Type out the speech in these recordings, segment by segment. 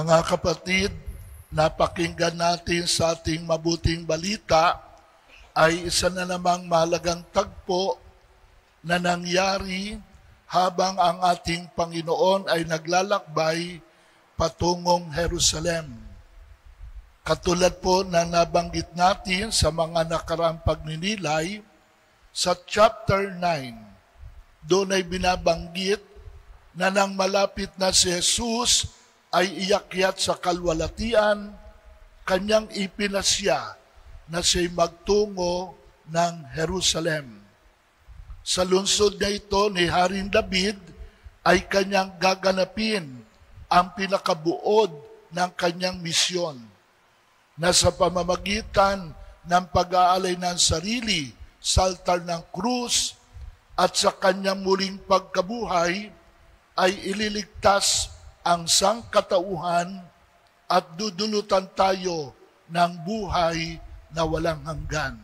Mga kapatid, napakinggan natin sa ating mabuting balita ay isa na namang mahalagang tagpo na nangyari habang ang ating Panginoon ay naglalakbay patungong Jerusalem. Katulad po na nabanggit natin sa mga nakaraang pagninilay, sa chapter 9, doon ay binabanggit na nang malapit na si Jesus ay iakyat sa kalwalatian, kanyang ipinasya na siya'y magtungo ng Jerusalem. Sa lungsod na ito ni Haring David ay kanyang gaganapin ang pinakabuod ng kanyang misyon na sa pamamagitan ng pag-aalay ng sarili sa altar ng krus at sa kanyang muling pagkabuhay ay ililigtas ang sangkatauhan at dudulutan tayo ng buhay na walang hanggan.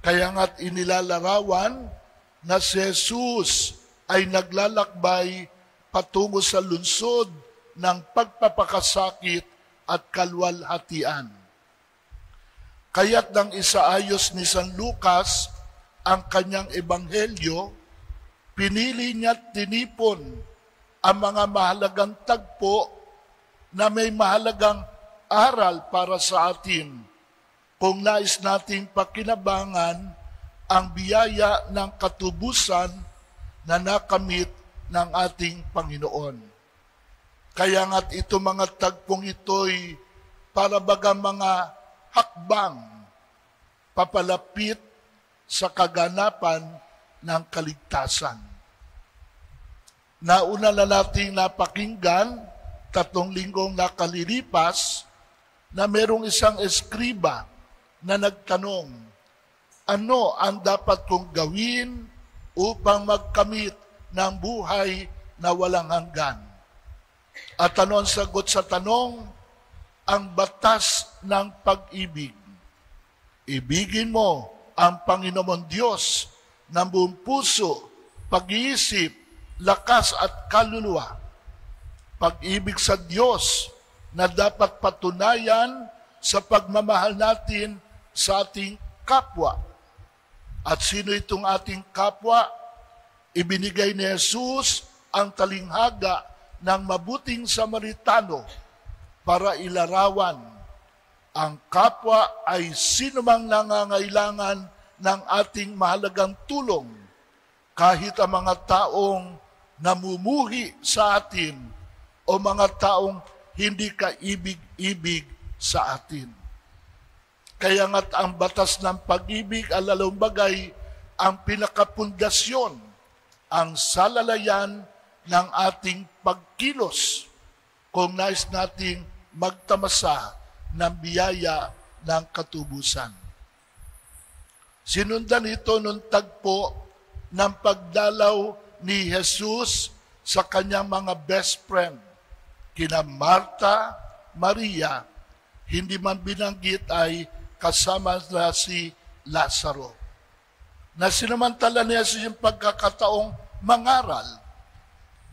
Kaya nga't inilalarawan na si Jesus ay naglalakbay patungo sa lungsod ng pagpapakasakit at kalwalhatian. Kaya't nang isaayos ni San Lucas ang kanyang ebanghelyo, pinili niya't tinipon ang mga mahalagang tagpo na may mahalagang aral para sa atin kung nais nating pakinabangan ang biyaya ng katubusan na nakamit ng ating Panginoon. Kaya nga't ito mga tagpong ito'y para bagang mga hakbang papalapit sa kaganapan ng kaligtasan. Nauna na nating napakinggan 3 linggong nakalilipas na merong isang eskriba na nagtanong, ano ang dapat kong gawin upang magkamit ng buhay na walang hanggan? At ano ang sagot sa tanong? Ang batas ng pag-ibig. Ibigin mo ang Panginoon Diyos ng buong puso, pag-iisip, lakas at kaluluwa. Pag-ibig sa Diyos na dapat patunayan sa pagmamahal natin sa ating kapwa. At sino itong ating kapwa? Ibinigay ni Jesus ang talinghaga ng mabuting Samaritano para ilarawan ang kapwa ay sinumang nangangailangan ng ating mahalagang tulong, kahit ang mga taong namumuhi sa atin o mga taong hindi kaibig-ibig sa atin. Kaya nga't ang batas ng pag-ibig ay lalong bagay ang pinakapundasyon, ang salalayan ng ating pagkilos kung nais nating magtamasa ng biyaya ng katubusan. Sinundan ito nung tagpo ng pagdalaw ni Jesus sa kanyang mga best friend, kina Marta, Maria, hindi man binanggit ay kasama na si Lazaro. Na sinamantala niya sa yung pagkakataong mangaral,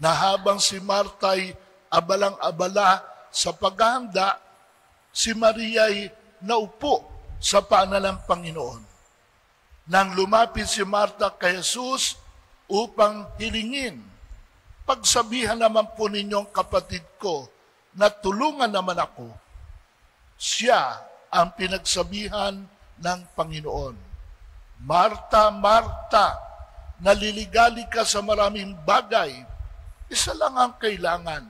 na habang si Marta ay abalang-abala sa paghahanda, si Maria ay naupo sa paanan ng Panginoon. Nang lumapit si Marta kay Jesus upang hilingin, pagsabihan naman po ninyong kapatid ko na tulungan naman ako. Siya ang pinagsabihan ng Panginoon. Marta, Marta, naliligali ka sa maraming bagay. Isa lang ang kailangan.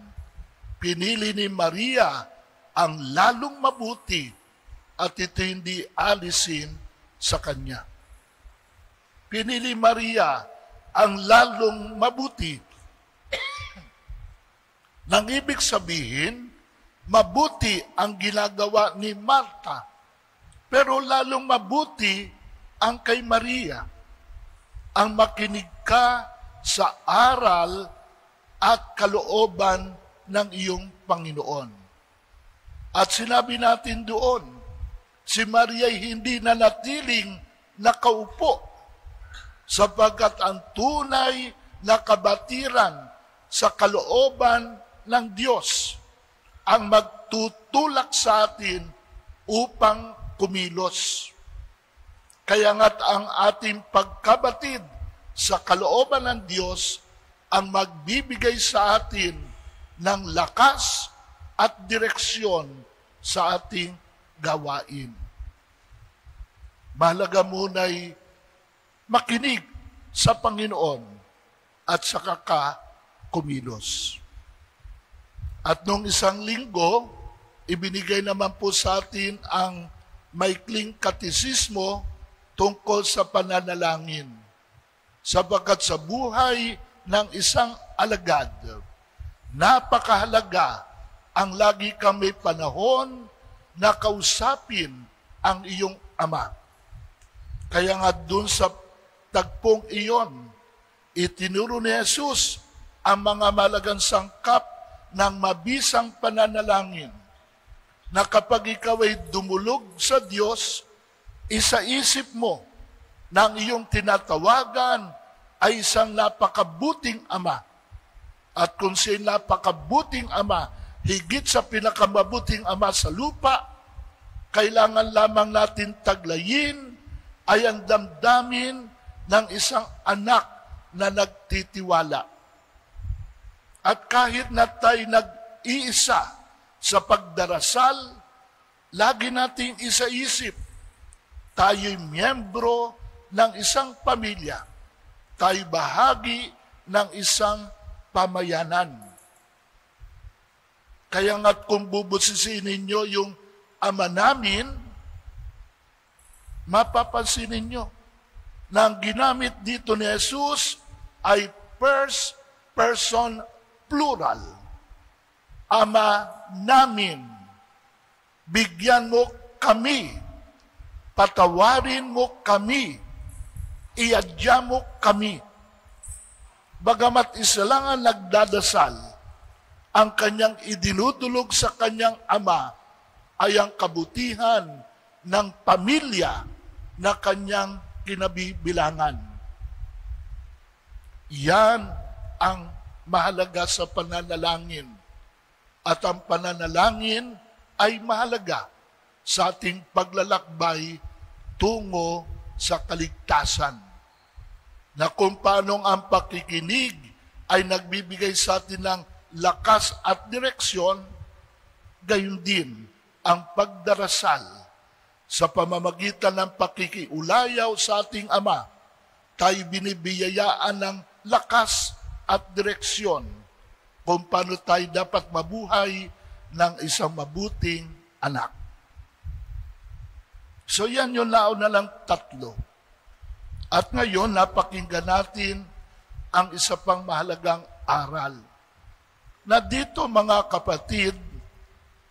Pinili ni Maria ang lalong mabuti at ito hindi alisin sa kanya. Pinili Maria ang lalong mabuti. Nang ibig sabihin, mabuti ang ginagawa ni Marta, pero lalong mabuti ang kay Maria. Ang makinig ka sa aral at kalooban ng iyong Panginoon. At sinabi natin doon, si Maria ay hindi nanatiling nakaupo sapagkat ang tunay na kabatiran sa kalooban ng Diyos ang magtutulak sa atin upang kumilos. Kaya nga't ang ating pagkabatid sa kalooban ng Diyos ang magbibigay sa atin ng lakas at direksyon sa ating gawain. Mahalaga muna'y makinig sa Panginoon at saka ka kumilos. At nung isang linggo, ibinigay naman po sa atin ang maikling katisismo tungkol sa pananalangin. Sapagkat sa buhay ng isang alagad, napakahalaga ang lagi kang may panahon na kausapin ang iyong ama. Kaya nga dun sa tagpong iyon, itinuro ni Jesus ang mga malagang sangkap ng mabisang pananalangin na kapag ikaw ay dumulog sa Diyos, isaisip mo na ang iyong tinatawagan ay isang napakabuting ama. At kung siya napakabuting ama, higit sa pinakamabuting ama sa lupa, kailangan lamang natin taglayin ay ang damdamin ng isang anak na nagtitiwala. At kahit na tayo nag-iisa sa pagdarasal, lagi nating isaisip, tayo'y miyembro ng isang pamilya. Tayo bahagi ng isang pamayanan. Kaya nga't kung bubusisiin ninyo yung ama namin, mapapansin ninyo na ang ginamit dito ni Jesus ay first person plural. Ama namin, bigyan mo kami, patawarin mo kami, iadya mo kami. Bagamat isa lang ang nagdadasal, ang kanyang idinudulog sa kanyang ama ay ang kabutihan ng pamilya na kanyang kinabibilangan. Yan ang mahalaga sa pananalangin. At ang pananalangin ay mahalaga sa ating paglalakbay tungo sa kaligtasan. Na kung paanong ang pakikinig ay nagbibigay sa atin ng lakas at direksyon, gayon din ang pagdarasal sa pamamagitan ng pakikiulayaw sa ating Ama. Tayo binibiyayaan ng lakas at direksyon kung paano tayo dapat mabuhay ng isang mabuting anak. So yan yung nauna lang tatlo. At ngayon, napakinggan natin ang isa pang mahalagang aral. Na dito mga kapatid,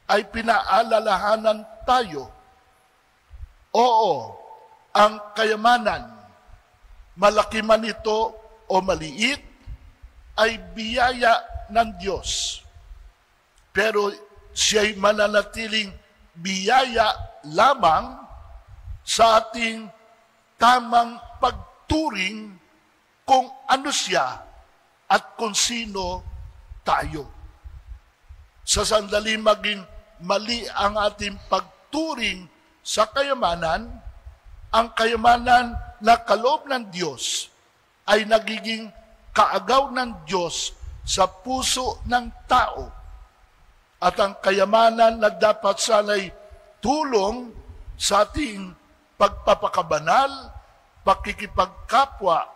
ay pinaalalahanan tayo. Oo, ang kayamanan, malaki man ito o maliit, ay biyaya ng Diyos. Pero siya'y mananatiling biyaya lamang sa ating tamang pagturing kung ano siya at kung sino tayo. Sa sandali maging mali ang ating pagturing sa kayamanan, ang kayamanan na kaloob ng Diyos ay nagiging kaagaw ng Diyos sa puso ng tao. At ang kayamanan na dapat sana'y tulong sa ating pagpapakabanal, pakikipagkapwa,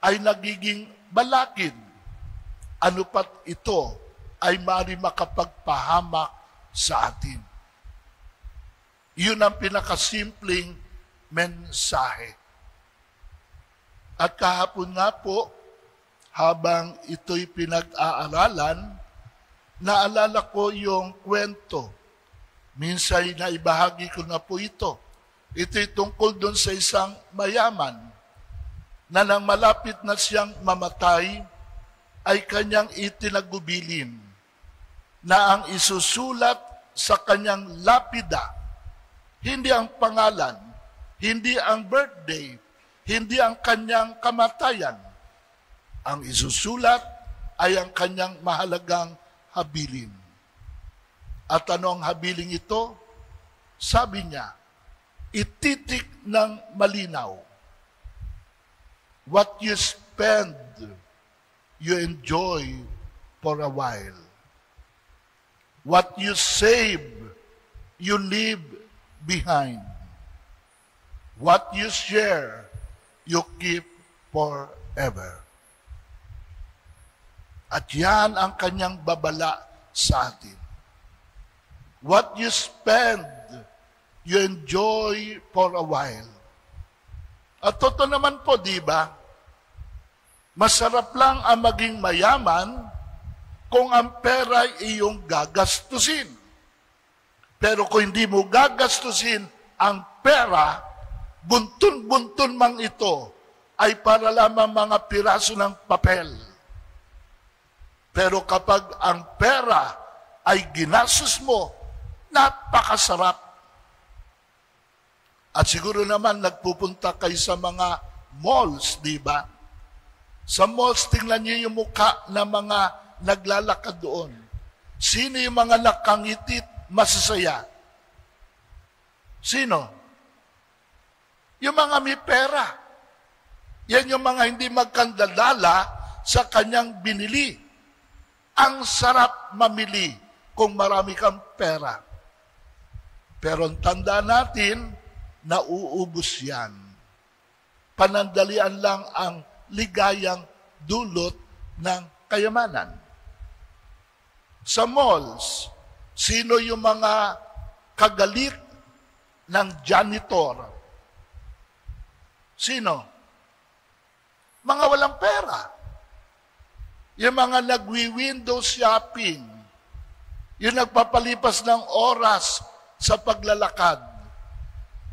ay nagiging balakid. Ano pat ito ay maaari makapagpahamak sa atin. Yun ang pinakasimpleng mensahe. At kahapon nga po, habang ito'y pinag-aaralan, naalala ko yung kwento. Minsan naibahagi ko na po ito. Ito'y tungkol doon sa isang mayaman na nang malapit na siyang mamatay, ay kanyang itinagubilin na ang isusulat sa kanyang lapida, hindi ang pangalan, hindi ang birthday, hindi ang kanyang kamatayan. Ang isusulat ay ang kanyang mahalagang habilin. At ano ang habiling ito? Sabi niya, ititik ng malinaw. What you spend, you enjoy for a while. What you save, you leave behind. What you share, you keep forever. At yan ang kanyang babala sa atin. What you spend, you enjoy for a while. At totoo naman po, di ba? Masarap lang ang maging mayaman kung ang pera ay iyong gagastusin. Pero kung hindi mo gagastusin ang pera, buntun-buntun mang ito ay para lamang mga piraso ng papel. Pero kapag ang pera ay ginastos mo, napakasarap. At siguro naman nagpupunta kayo sa mga malls, di ba? Sa malls, tingnan niyo yung mukha ng mga naglalakad doon. Sino yung mga nakangitit, masasaya? Sino? Yung mga may pera. Yan yung mga hindi magkandadala sa kanyang binili. Ang sarap mamili kung marami kang pera. Pero ang tanda natin, nauubos yan. Panandalian lang ang ligayang dulot ng kayamanan. Sa malls, sino yung mga kagalit ng janitor? Sino? Mga walang pera. Yung mga nagwi-window shopping, yung nagpapalipas ng oras sa paglalakad,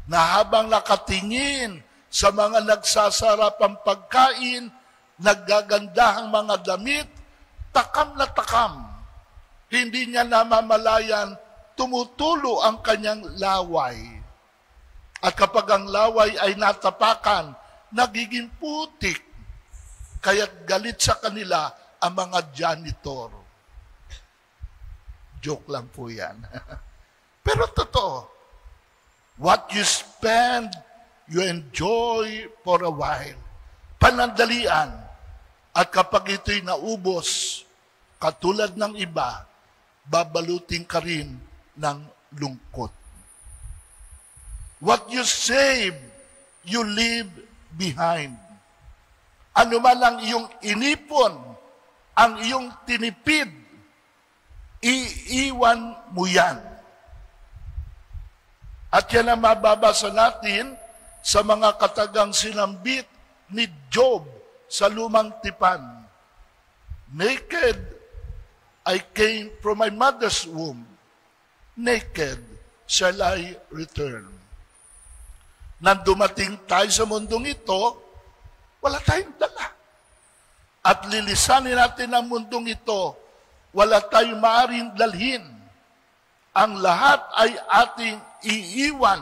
na habang nakatingin sa mga nagsasarapang pagkain, naggagandahang mga damit, takam na takam. Hindi niya namamalayan, tumutulo ang kanyang laway. At kapag ang laway ay natapakan, nagiging putik. Kaya't galit sa kanila ang mga janitor. Joke lang po yan. Pero totoo. What you spend, you enjoy for a while. Panandalian. At kapag ito'y naubos, katulad ng iba, babalutin ka rin ng lungkot. What you save, you leave behind. Ano man ang iyong inipon, ang iyong tinipid, iiwan mo yan. At yan ang mababasa natin sa mga katagang sinambit ni Job sa lumang tipan. Naked I came from my mother's womb. Naked shall I return. Nang dumating tayo sa mundong ito, wala tayong dala. At lilisanin natin ang mundong ito, wala tayong maaaring dalhin. Ang lahat ay ating iiwan.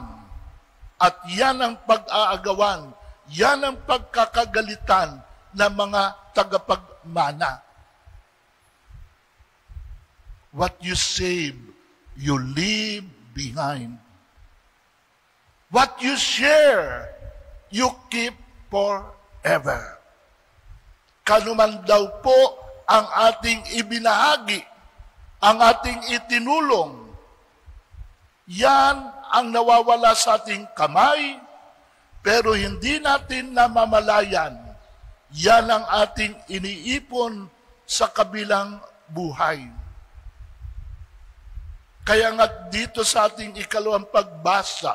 At yan ang pag-aagawan, yan ang pagkakagalitan ng mga tagapagmana. What you save, you leave behind. What you share, you keep forever. Kanuman daw po ang ating ibinahagi, ang ating itinulong, yan ang nawawala sa ating kamay, pero hindi natin namamalayan. Yan ang ating iniipon sa kabilang buhay. Kaya nga dito sa ating ikalawang pagbasa,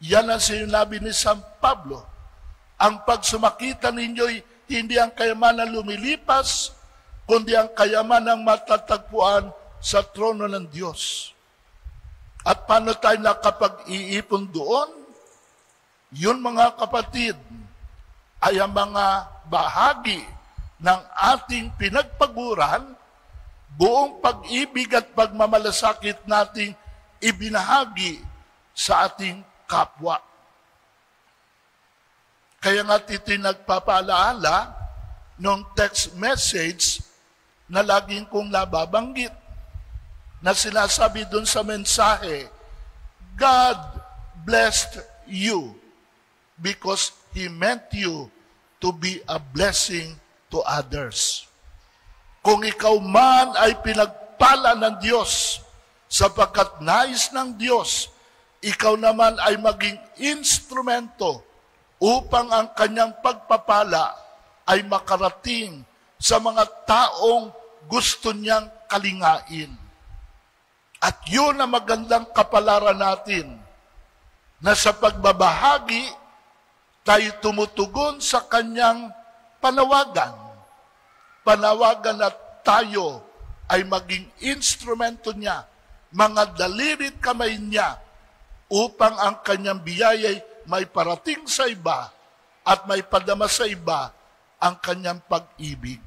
yan ang sinabi ni San Pablo. Ang pagsumakita ninyo'y hindi ang kayamanan lumilipas, kundi ang kayamanan matatagpuan sa trono ng Diyos. At paano tayo nakapag-iipon doon? Yun mga kapatid, ay ang mga bahagi ng ating pinagpaguran, buong pag-ibig at pagmamalasakit nating ibinahagi sa ating kapwa. Kaya nga ito'y nagpapaalaala nung text message na laging kong nababanggit. na sinasabi dun sa mensahe, God blessed you because He meant you to be a blessing to others. Kung ikaw man ay pinagpala ng Diyos, sapagkat nais ng Diyos, ikaw naman ay maging instrumento upang ang kanyang pagpapala ay makarating sa mga taong gusto niyang kalingain. At yun ang magandang kapalaran natin, na sa pagbabahagi, tayo tumutugon sa kanyang panawagan. Panawagan na tayo ay maging instrumento niya, mga dalirit kamay niya, upang ang kanyang biyaya'y may parating sa iba at may padama sa iba ang kanyang pag-ibig.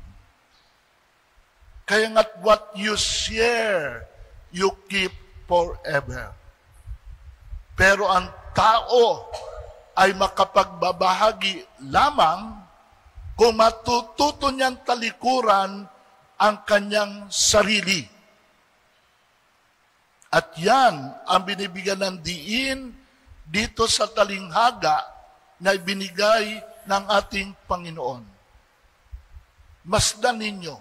Kaya nga't what you share, you keep forever. Pero ang tao ay makapagbabahagi lamang kung matututo niyang talikuran ang kanyang sarili. At yan ang binibigyan ng diin dito sa talinghaga na ibinigay ng ating Panginoon. Masdan ninyo,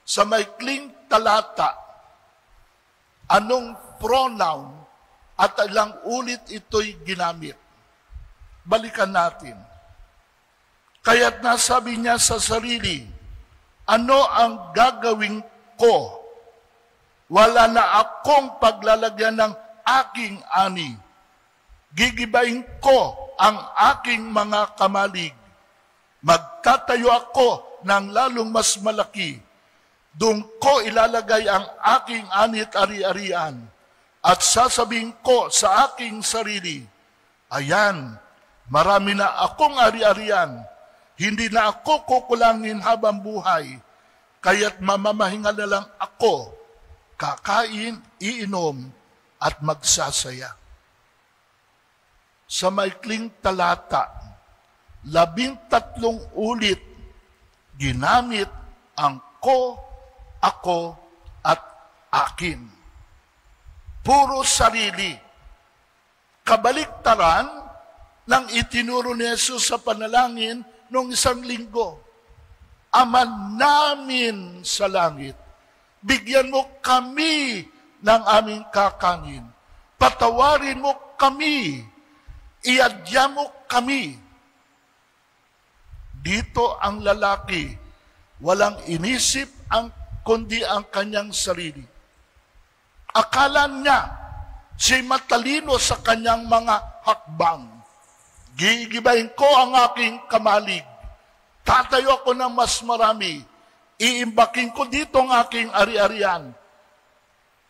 sa maikling talata, anong pronoun at ilang ulit ito'y ginamit. Balikan natin. Kaya't nasabi niya sa sarili, ano ang gagawin ko? Wala na akong paglalagyan ng aking ani. Gigibain ko ang aking mga kamalig. Magtatayo ako ng lalong mas malaki. Doon ko ilalagay ang aking ani at ari-arian. At sasabihin ko sa aking sarili, ayan, marami na akong ari-arian. Hindi na ako kukulangin habang buhay. Kaya't mamamahinga na lang ako, kakain, iinom, at magsasaya. Sa maikling talata, 13 ulit ginamit ang ko, ako, at akin. Puro sarili. Kabaliktaran ng itinuro ni Jesus sa panalangin noong isang linggo. Ama namin sa langit, bigyan mo kami ng aming kakanin. Patawarin mo kami. Iadya mo kami. Dito ang lalaki, walang inisip kundi ang kanyang sarili. Akala niya, siya'y matalino sa kanyang mga hakbang. Gigibayin ko ang aking kamalig. Tatayo ako ng mas marami. Iimbakin ko dito ang aking ari-arian.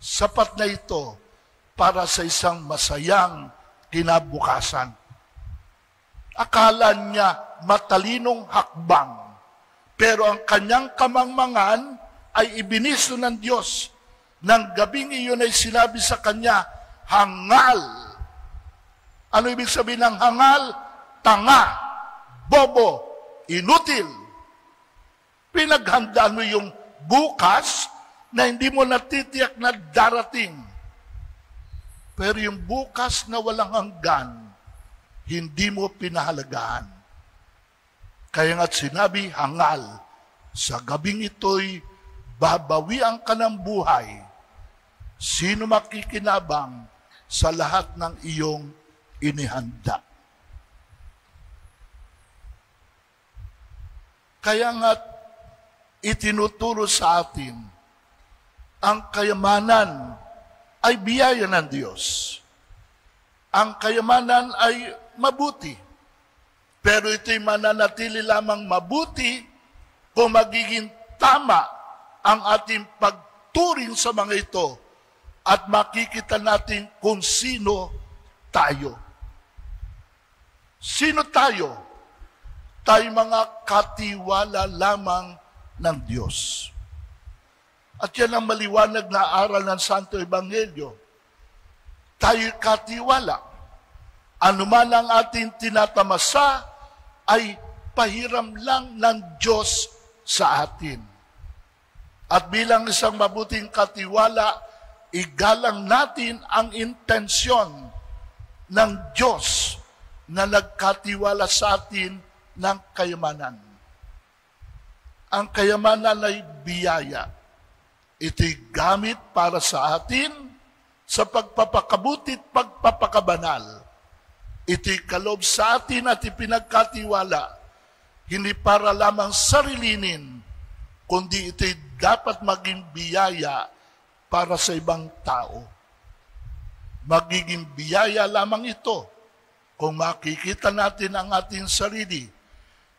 Sapat na ito para sa isang masayang kinabukasan. Akala niya matalinong hakbang. Pero ang kanyang kamangmangan ay ibiniso ng Diyos. Nang gabing iyon ay sinabi sa kanya, hangal. Ano ibig sabihin ng hangal? Tanga, bobo, inutil. Pinaghandaan mo yung bukas na hindi mo natitiyak na darating. Pero yung bukas na walang hanggan, hindi mo pinahalagaan. Kaya nga't sinabi, hangal, sa gabing ito'y babawian ka ng buhay. Sino makikinabang sa lahat ng iyong inihanda? Kaya nga't itinuturo sa atin, ang kayamanan ay biyaya ng Diyos. Ang kayamanan ay mabuti. Pero ito'y mananatili lamang mabuti kung magiging tama ang ating pagturing sa mga ito at makikita natin kung sino tayo. Sino tayo? Tayo mga katiwala lamang ng Diyos. At yan ang maliwanag na aral ng Santo Ebanghelyo. Tayo katiwala. Ano man ang ating tinatamasa ay pahiram lang ng Diyos sa atin. At bilang isang mabuting katiwala, igalang natin ang intensyon ng Diyos na nagkatiwala sa atin ng kayamanan. Ang kayamanan ay biyaya. Ito'y gamit para sa atin sa pagpapakabuti at pagpapakabanal. Ito'y kaloob sa atin at ipinagkatiwala, hindi para lamang sarilinin, kundi ito'y dapat maging biyaya para sa ibang tao. Magiging biyaya lamang ito kung makikita natin ang ating sarili.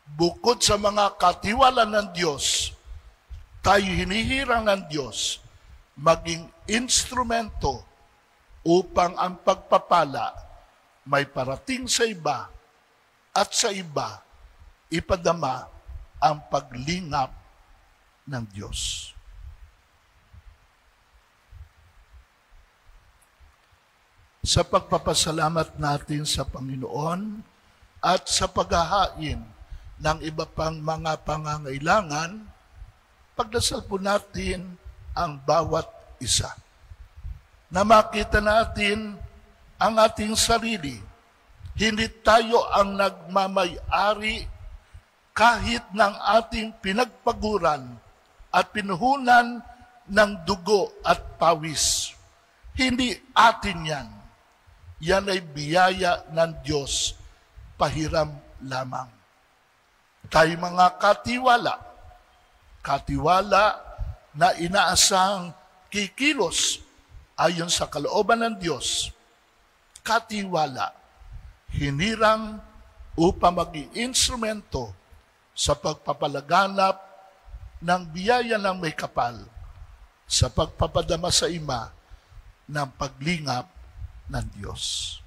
Bukod sa mga katiwala ng Diyos, tayo hinihirang ng Diyos maging instrumento upang ang pagpapala may parating sa iba at sa iba ipadama ang paglingap ng Diyos. Sa pagpapasalamat natin sa Panginoon at sa paghahain ng iba pang mga pangangailangan, pagdasal po natin ang bawat isa. Na makita natin ang ating sarili. Hindi tayo ang nagmamay-ari kahit ng ating pinagpaguran at pinuhunan ng dugo at pawis. Hindi atin yan. Yan ay biyaya ng Diyos, pahiram lamang. Tayo mga katiwala na inaasang kikilos ayon sa kalooban ng Diyos, katiwala, hinirang upang maging instrumento sa pagpapalaganap ng biyaya ng may kapal, sa pagpapadama sa ima ng paglingap ng Diyos.